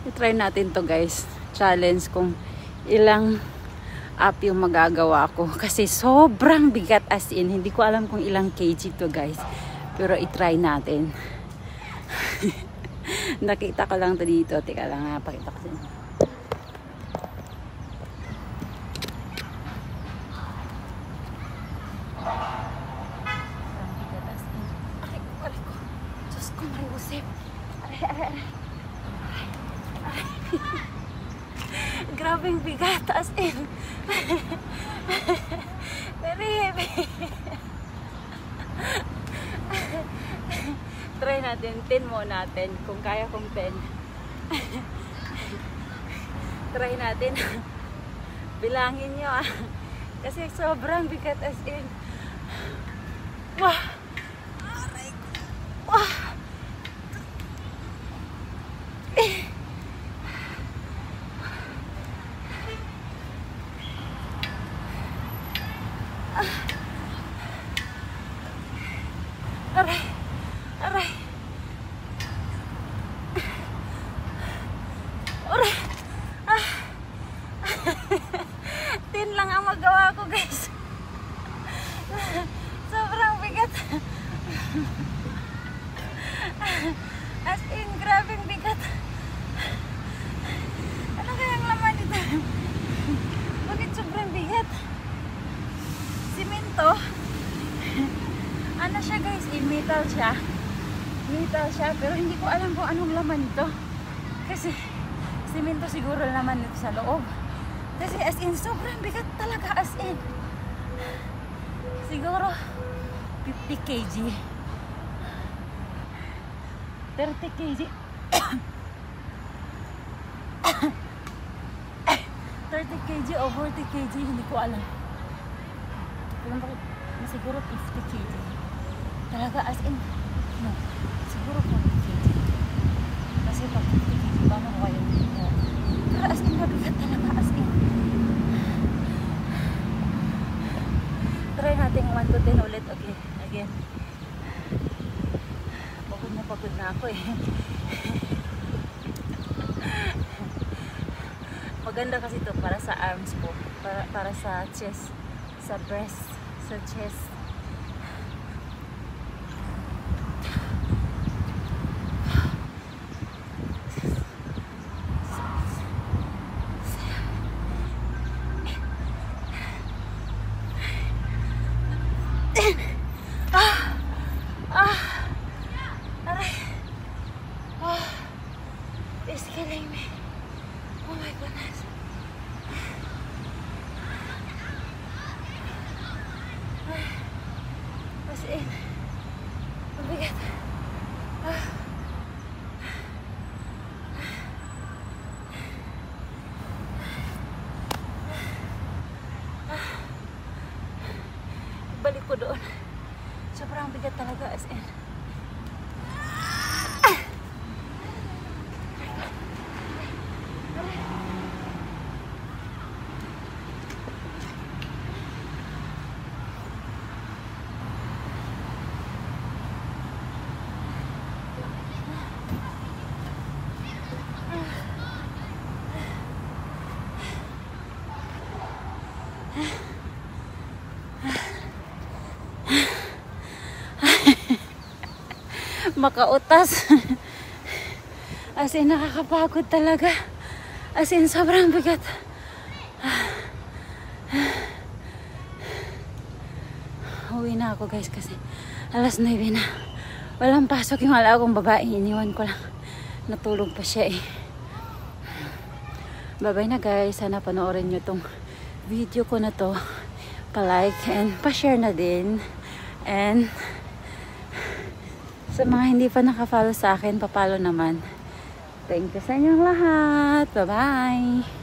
I-try natin to guys. Challenge kung ilang up yung magagawa ko. Kasi sobrang bigat as in. Hindi ko alam kung ilang kg to guys. Pero i-try natin. Nakita ko lang to dito. Teka lang ha. Pakita ko sa inyo. Grabing bigat as in. Very heavy. Try natin, 10 mo natin kung kaya kong 10. Try natin. Bilangin nyo ah. Kasi sobrang bigat as in. Wah! Wah! Aray! Aray! Aray! Ah! 10 lang ang magawa ko guys. Sobrang bigat. As in, grabing bigat. Ano kayang laman ito? Bakit sobrang bigat? Simento. Ano siya guys, metal siya. Metal siya, pero hindi ko alam kung anong laman ito. Kasi, simento siguro laman ito sa loob. Kasi as in, sobrang bigat talaga as in. Siguro, 50 kg. 30 kg. 30 kg o 40 kg, hindi ko alam. Pero siguro 50 kg. Talaga as in, no, siguro 40 kg. Kasi pag 50 kg, paano ko kayo? Pero as in, mabigat talaga as in. Try natin 1 to 10 ulit. Okay, again. Pagod na ako eh. Maganda kasi ito para sa arms ko. Para sa chest, sa breast, sa chest. It's killing me. Oh my goodness. As in, mabigat. Balik ko doon. Sobrang bigat talaga as in. Makautas. As in, nakakapagod talaga. As in, sobrang bigat. Uwi na ako guys kasi alas 9 na. Walang pasok yung alakong babae. Iniwan ko lang. Natulog pa siya eh. Bye-bye na guys. Sana panoorin nyo tong video ko na to. Pa-like and pa-share na din. And sa mga hindi pa naka-follow sa akin, papalo naman. Thank you sa inyong lahat. Bye-bye!